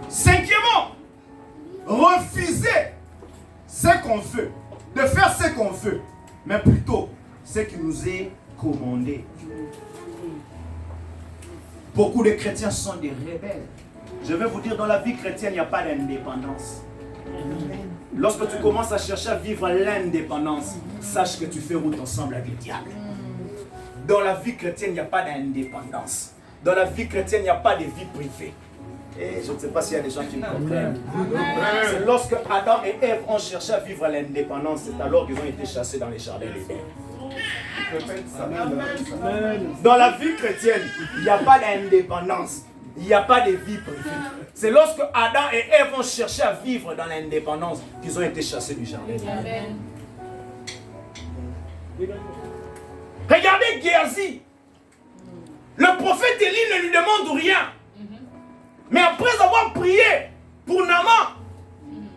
Cinquièmement, refuser ce qu'on veut, de faire ce qu'on veut, mais plutôt ce qui nous est commandé. Beaucoup de chrétiens sont des rebelles. Je vais vous dire, dans la vie chrétienne, il n'y a pas d'indépendance. Lorsque tu commences à chercher à vivre l'indépendance, sache que tu fais route ensemble avec le diable. Dans la vie chrétienne, il n'y a pas d'indépendance. Dans la vie chrétienne, il n'y a pas de vie privée. Et je ne sais pas s'il y a des gens qui me comprennent. C'est lorsque Adam et Ève ont cherché à vivre l'indépendance, c'est alors qu'ils ont été chassés dans les jardins d'Éden. Dans la vie chrétienne, il n'y a pas d'indépendance. Il n'y a pas de vie privée. C'est lorsque Adam et Ève ont cherché à vivre dans l'indépendance qu'ils ont été chassés du jardin d'Éden. Regardez Géasi. Le prophète Élie ne lui demande rien. Mais après avoir prié pour Naaman,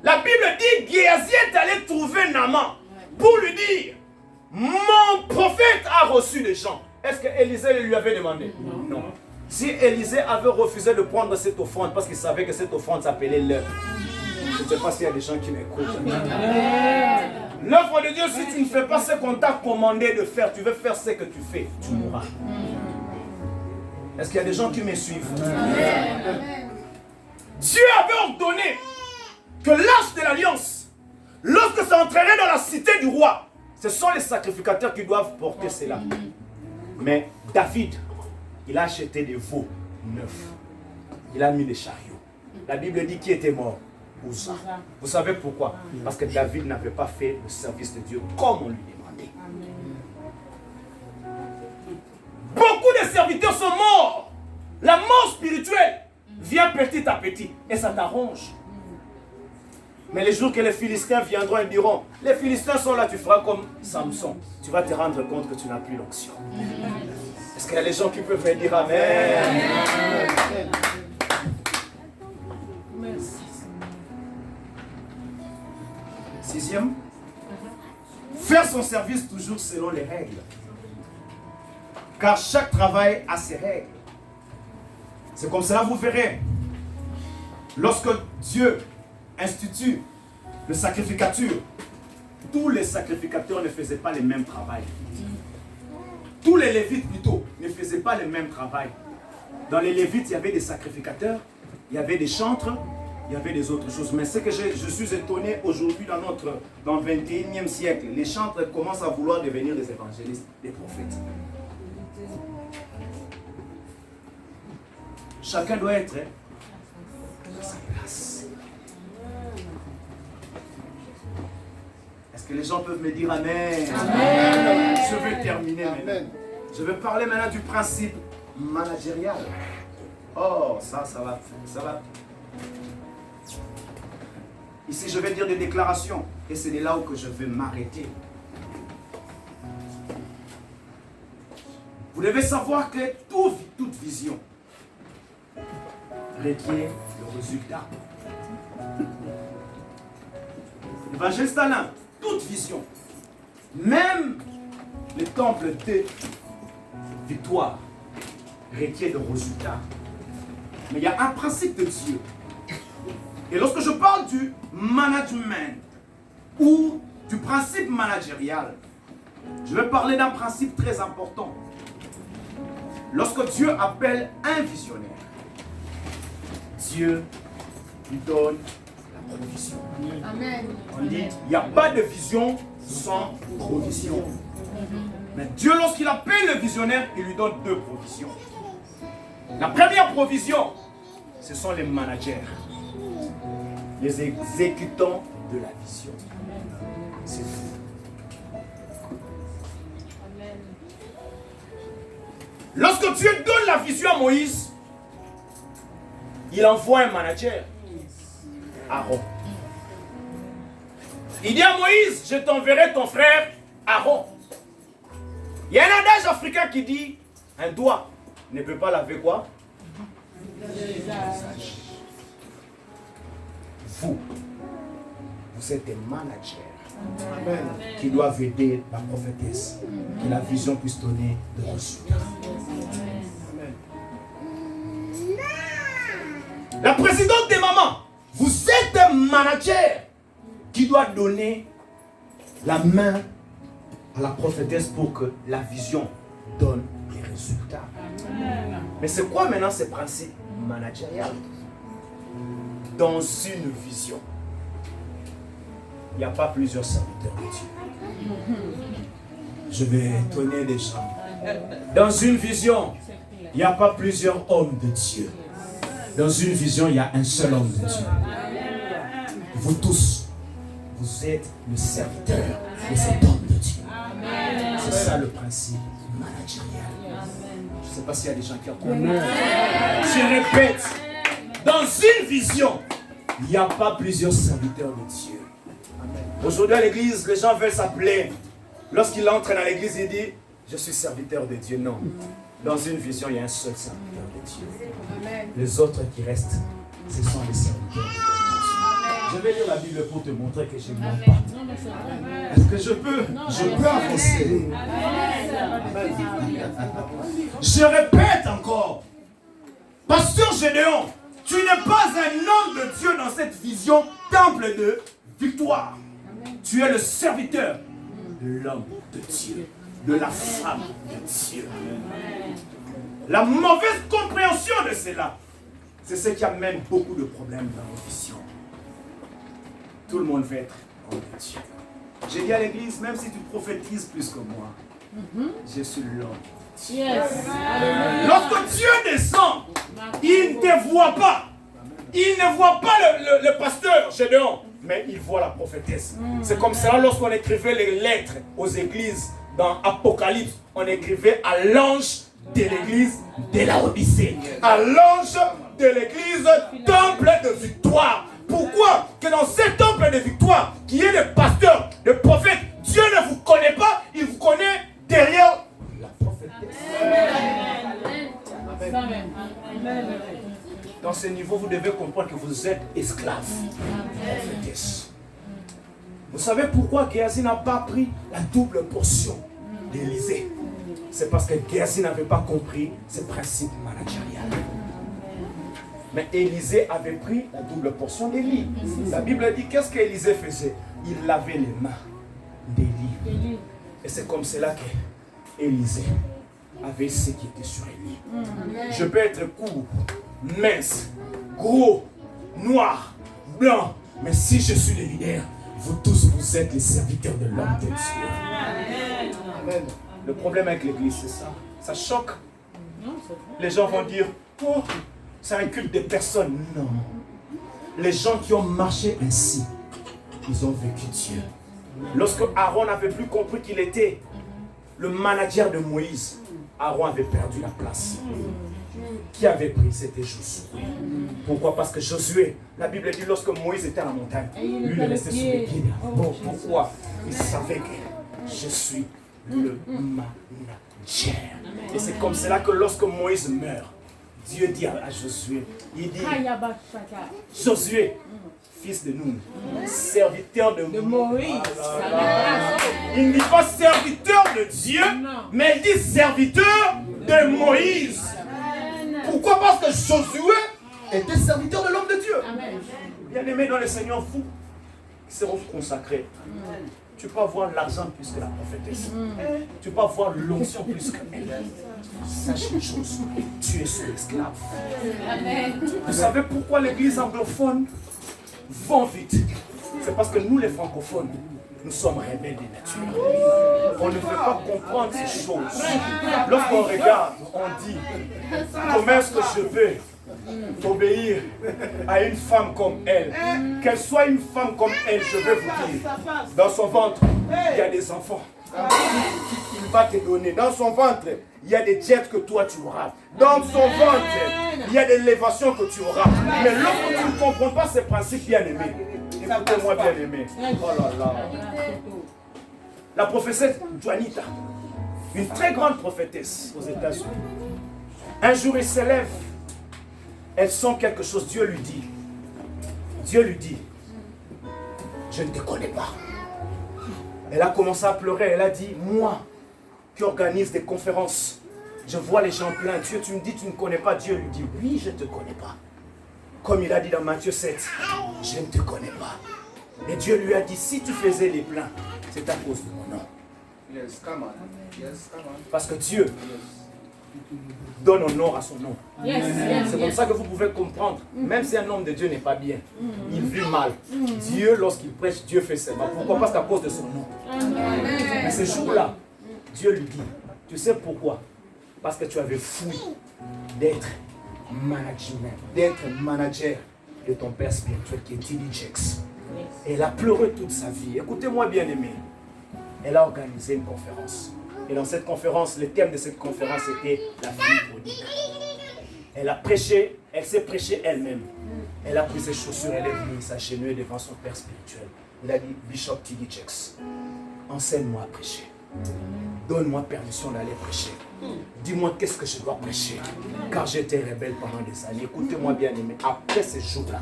la Bible dit que Géasi est allé trouver Naaman pour lui dire: mon prophète a reçu des gens. Est-ce que Élisée lui avait demandé? Non. Si Élisée avait refusé de prendre cette offrande parce qu'il savait que cette offrande s'appelait l'œuvre, je ne sais pas s'il y a des gens qui m'écoutent. L'œuvre de Dieu, si tu ne fais pas ce qu'on t'a commandé de faire, tu veux faire ce que tu fais, tu mourras. Est-ce qu'il y a des gens qui me suivent? Dieu avait ordonné que l'arche de l'alliance, lorsque ça entrerait dans la cité du roi, ce sont les sacrificateurs qui doivent porter cela. Mais David, il a acheté des veaux neufs. Il a mis des chariots. La Bible dit qui était mort? Uza. Vous savez pourquoi? Parce que David n'avait pas fait le service de Dieu comme on lui demandait. Beaucoup de serviteurs sont morts. La mort spirituelle vient petit à petit et ça t'arrange. Mais les jours que les Philistins viendront et diront: les Philistins sont là, tu feras comme Samson. Tu vas te rendre compte que tu n'as plus l'onction. Est-ce qu'il y a des gens qui peuvent me dire Amen? Merci. Sixième, faire son service toujours selon les règles. Car chaque travail a ses règles. C'est comme cela, vous verrez. Lorsque Dieu institue le sacrificature, tous les sacrificateurs ne faisaient pas le même travail. Tous les Lévites plutôt ne faisaient pas le même travail. Dans les Lévites, il y avait des sacrificateurs, il y avait des chantres, il y avait des autres choses. Mais ce que je suis étonné aujourd'hui dans le 21e siècle, les chantres commencent à vouloir devenir des évangélistes, des prophètes. Chacun doit être à sa place. Est-ce que les gens peuvent me dire Amen? Amen. Je vais terminer maintenant. Je vais parler maintenant du principe managérial. Oh, ça va. Ici, je vais dire des déclarations. Et c'est de là où je vais m'arrêter. Vous devez savoir que toute vision requiert le résultat. Évangéliste Alain, toute vision, même le temple de victoire, requiert de résultats. Mais il y a un principe de Dieu. Et lorsque je parle du management ou du principe managérial, je vais parler d'un principe très important. Lorsque Dieu appelle un visionnaire, Dieu lui donne la provision. Amen. On dit, il n'y a pas de vision sans provision. Mais Dieu, lorsqu'il appelle le visionnaire, il lui donne deux provisions. La première provision, ce sont les managers, les exécutants de la vision. C'est vous. Lorsque Dieu donne la vision à Moïse, il envoie un manager, Aaron. Il dit à Moïse, je t'enverrai ton frère Aaron. Il y a un adage africain qui dit, un doigt ne peut pas laver quoi? Le visage. Vous êtes des managers. Amen. Qui doivent aider la prophétesse, que la vision puisse donner des résultats. La présidente des mamans, vous êtes un manager qui doit donner la main à la prophétesse pour que la vision donne des résultats. Mais c'est quoi maintenant ces principes managériels? Dans une vision, il n'y a pas plusieurs serviteurs de Dieu. Je vais étonner des gens. Dans une vision, il n'y a pas plusieurs hommes de Dieu. Dans une vision, il y a un seul homme de Dieu. Vous tous, vous êtes le serviteur de cet homme de Dieu. C'est ça le principe managérial. Je ne sais pas s'il y a des gens qui ont compris. Je répète, dans une vision, il n'y a pas plusieurs serviteurs de Dieu. Aujourd'hui à l'église, les gens veulent s'appeler. Lorsqu'il entre dans l'église, il dit, je suis serviteur de Dieu. Non. Dans une vision, il y a un seul serviteur de Dieu. Les autres qui restent, ce sont les serviteurs de Dieu. Je vais lire la Bible pour te montrer que je ne mens pas. Est-ce que je peux avancer? Je répète encore. Pasteur Gédéon, tu n'es pas un homme de Dieu dans cette vision temple de victoire. Tu es le serviteur de l'homme de Dieu, de la femme de Dieu. La mauvaise compréhension de cela, c'est ce qui amène beaucoup de problèmes dans nos visions. Tout le monde veut être homme de Dieu. J'ai dit à l'église, même si tu prophétises plus que moi, je suis l'homme. Lorsque Dieu descend, il ne te voit pas. Il ne voit pas le pasteur Gédéon, mais il voit la prophétesse. C'est comme ça lorsqu'on écrivait les lettres aux églises dans Apocalypse, on écrivait à l'ange de l'église de Laodicée, à l'ange de l'église temple de victoire. Pourquoi? Que dans ce temple de victoire, qui est le pasteur, le prophète, Dieu ne vous connaît pas, il vous connaît derrière la prophétesse. Amen. Dans ce niveau, vous devez comprendre que vous êtes esclaves. Prophétesse. Vous savez pourquoi Géasi n'a pas pris la double portion d'Élysée? C'est parce que Géasi n'avait pas compris ce principe managérial. Mais Élisée avait pris la double portion d'Élie. La Bible dit qu'est-ce qu'Élisée faisait? Il lavait les mains d'Élie. Et c'est comme cela qu'Élisée avait ce qui était sur Élie. Je peux être court, mince, gros, noir, blanc, mais si je suis le leader, vous tous vous êtes les serviteurs de l'homme de Dieu. Amen. Le problème avec l'église, c'est ça. Ça choque. Les gens vont dire, oh, c'est un culte de personnes. Non. Les gens qui ont marché ainsi, ils ont vécu Dieu. Lorsque Aaron n'avait plus compris qu'il était le manager de Moïse, Aaron avait perdu la place. Qui avait pris? C'était Josué. Pourquoi? Parce que Josué, la Bible dit, lorsque Moïse était à la montagne, lui il est resté sous les pieds. Bon, pourquoi? Il savait que je suis le manager. Et c'est comme cela que lorsque Moïse meurt, Dieu dit à Josué, il dit, Josué, fils de Nun, serviteur de Moïse. Il ne dit pas serviteur de Dieu, mais il dit serviteur de Moïse. Pourquoi? Parce que Josué était serviteur de l'homme de Dieu. Bien-aimés dans le Seigneur, vous qui seront consacrés, tu peux avoir l'argent plus que la prophétesse. Tu peux avoir l'onction plus qu'elle. Sache une chose, tu es son esclave. Vous savez pourquoi l'église anglophone vont vite? C'est parce que nous les francophones, nous sommes rebelles de nature. On ne veut pas comprendre ces choses. Lorsqu'on regarde, on dit, comment est-ce que je peux obéir à une femme comme elle? Qu'elle soit une femme comme elle, je veux vous dire, dans son ventre, il y a des enfants qu'il va te donner. Dans son ventre, il y a des jets que toi tu auras. Dans son ventre, il y a des élévations que tu auras. Mais lorsque tu ne comprends pas ces principes, bien-aimés, écoutez-moi, bien-aimés. Oh là là. La prophétesse Juanita, une très grande prophétesse aux États-Unis. Un jour, elle s'élève. Elle sent quelque chose. Dieu lui dit, je ne te connais pas. Elle a commencé à pleurer. Elle a dit, moi qui organise des conférences, je vois les gens pleins. Dieu, tu me dis, tu ne connais pas. Dieu lui dit, oui, je ne te connais pas. Comme il a dit dans Matthieu 7, je ne te connais pas. Et Dieu lui a dit, si tu faisais les plans, c'est à cause de mon nom. Yes, come on. Yes, come on. Parce que Dieu donne honneur à son nom. C'est comme ça que vous pouvez comprendre, même si un homme de Dieu n'est pas bien, il vit mal. Dieu, lorsqu'il prêche, Dieu fait ça. Pourquoi? Parce qu'à cause de son nom. Mais ce jour-là, Dieu lui dit, tu sais pourquoi? Parce que tu avais fui d'être manager de ton père spirituel qui est T.D. Jakes. Et elle a pleuré toute sa vie. Écoutez-moi bien aimé. Elle a organisé une conférence. Et dans cette conférence, le thème de cette conférence était la fille prodigue. Elle a prêché, elle s'est prêchée elle-même. Elle a pris ses chaussures, elle est venue s'agenouiller devant son père spirituel. Il a dit, Bishop T.D. Jakes, enseigne-moi à prêcher. Donne-moi permission d'aller prêcher. Dis-moi qu'est-ce que je dois prêcher. Car j'étais rebelle pendant des années. Écoutez-moi bien aimé. Après ces jours-là,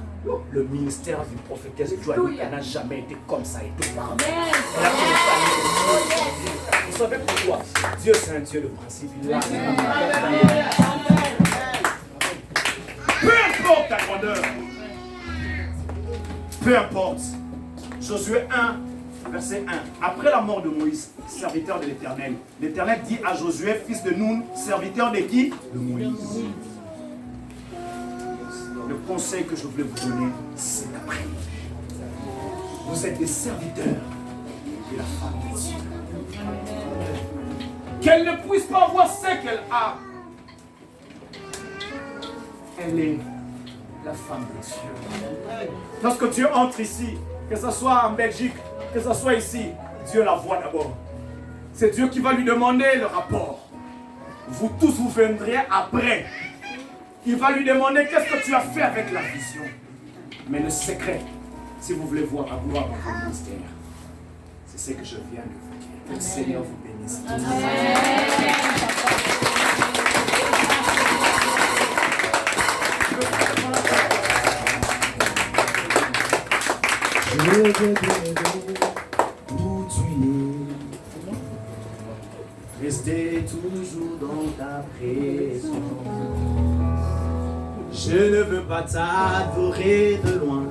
le ministère du prophétesse Joanie n'a jamais été comme ça et tout par elle a commencé à. Vous savez pourquoi? Dieu c'est un Dieu de principe. Il a. Peu importe ta grandeur. Peu importe. Josué 1. Verset 1. Après la mort de Moïse, serviteur de l'Éternel, l'Éternel dit à Josué, fils de Nun, serviteur de qui? De Moïse. Le conseil que je voulais vous donner, c'est après. Vous êtes des serviteurs de la femme de Dieu. Qu'elle ne puisse pas voir ce qu'elle a. Elle est la femme de Dieu. Lorsque Dieu entre ici, que ce soit en Belgique, que ce soit ici, Dieu la voit d'abord. C'est Dieu qui va lui demander le rapport. Vous tous, vous viendrez après. Il va lui demander qu'est-ce que tu as fait avec la vision. Mais le secret, si vous voulez voir la gloire de votre ministère, c'est ce que je viens de vous dire. Que le Seigneur vous bénisse. Je veux te où tu es, rester toujours dans ta présence. Je ne veux pas t'adorer de loin.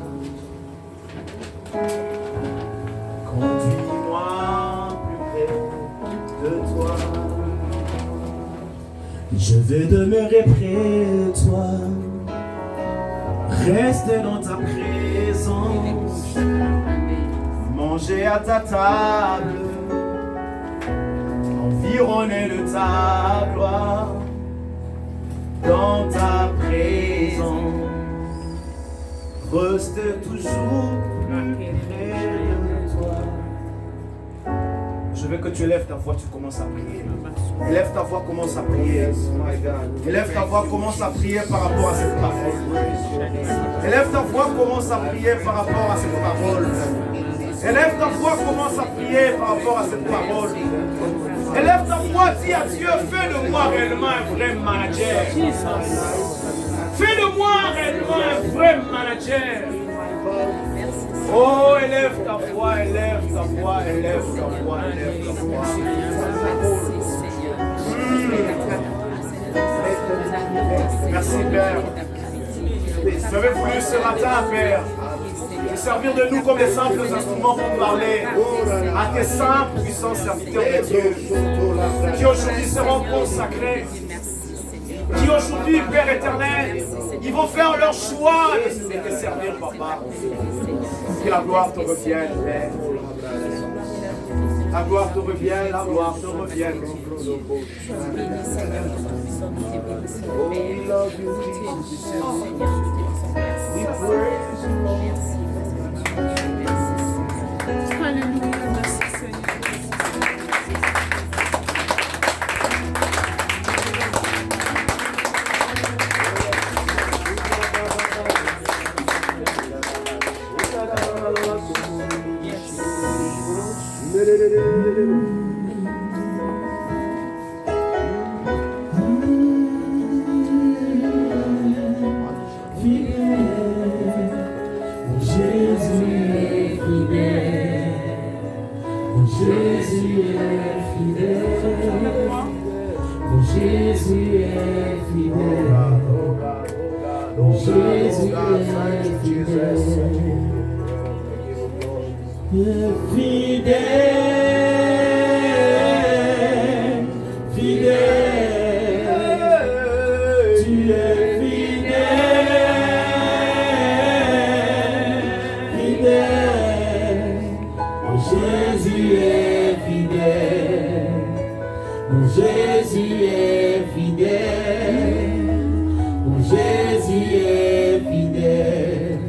Conduis-moi plus près de toi. Je veux demeurer près de toi. Rester dans ta présence, manger à ta table, environné de ta gloire, dans ta présence, rester toujours près de toi. Je veux que tu élèves ta voix, tu commences à prier. Élève ta voix, commence à prier. Élève ta voix, commence à prier par rapport à cette parole. Élève ta voix, commence à prier par rapport à cette parole. Élève ta voix, commence à prier par rapport à cette parole. Élève ta voix, dis à Dieu, fais de moi réellement un vrai manager. Fais de moi réellement un vrai manager. Oh, élève ta voix, élève ta voix, élève ta voix, élève ta voix. Merci Père. Vous avez voulu ce matin, Père, te servir de nous comme des simples instruments pour parler à tes simples, puissants serviteurs de Dieu, qui aujourd'hui seront consacrés, qui aujourd'hui, Père éternel, ils vont faire leur choix de te servir, Papa. Que la gloire te revienne, Père. La gloire te revienne, la gloire te revienne. Oh, we love you, Jesus. We praise you, Lord. Alléluia, merci Seigneur. Jésus est fidèle. God. Thank you, Jesus. Fidèle, fidèle, tu es fidèle, fidèle, mon Jésus est fidèle, mon Jésus est fidèle, mon Jésus est fidèle,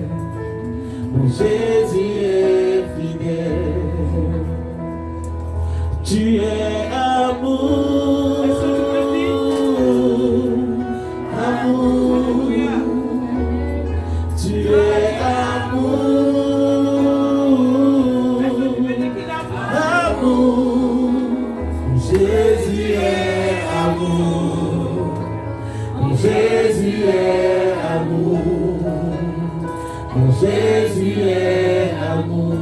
mon Jésus est fidèle. Tu es amour, amour, tu es amour, amour, Jésus est amour, Jésus est amour, Jésus est amour,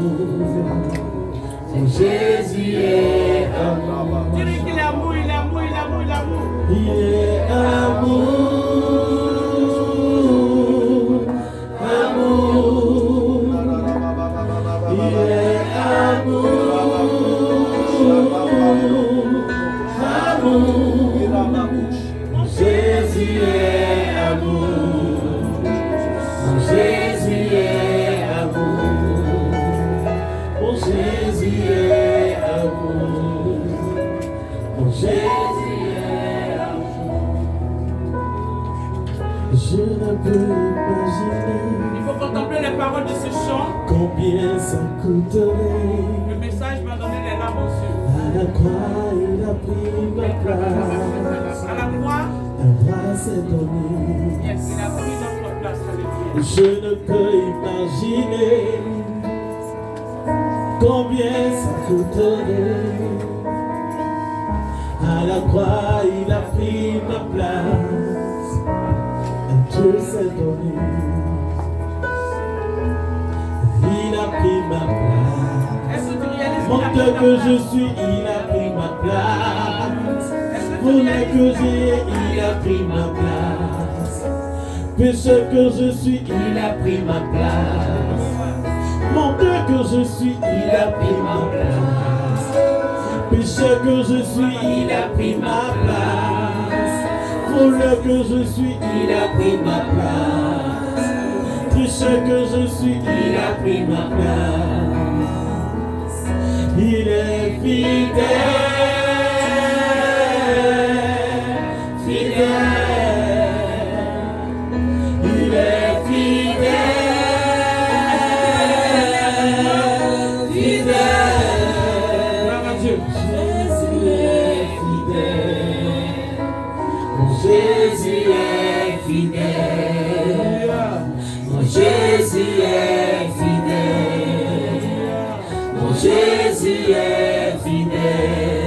Jésus est amour. Dis qu'il est amour, il est amour, il est amour, il est amour. Il est amour, amour, il est amour, amour, Jésus est amour, Jésus est amour, mon Jésus est amour, mon Jésus est amour. Je ne peux imaginer Il faut contempler les paroles de ce chant. combien ça coûterait. Le message va donner les larmes aux yeux. À la croix, il a pris ma place. À la croix, Un bras s'est donné. yes, il a pris notre place. Alléluia. Je ne peux imaginer combien ça coûterait. À la croix, il a pris ma place. Un Dieu s'est donné. Il a pris ma place. Est-ce que tu réalises Mon qu'il a Dieu pris que ta je place? suis, il a pris ma place. Est-ce que tu Voleur réalises que j'ai, il a pris ma place. Pécheur que je suis, il a pris ma place. Mon Dieu que je suis, il a pris ma place. Pécheur que je suis, il a pris ma place. Voleur que je suis, il a pris ma place. Pécheur que je suis, il a pris ma place. Il est fidèle, fidèle. Il est fidèle, fidèle. Gloire à Dieu. Jésus est fidèle. Mon Jésus est fidèle. Mon Jésus est fidèle. Mon Jésus est fidèle.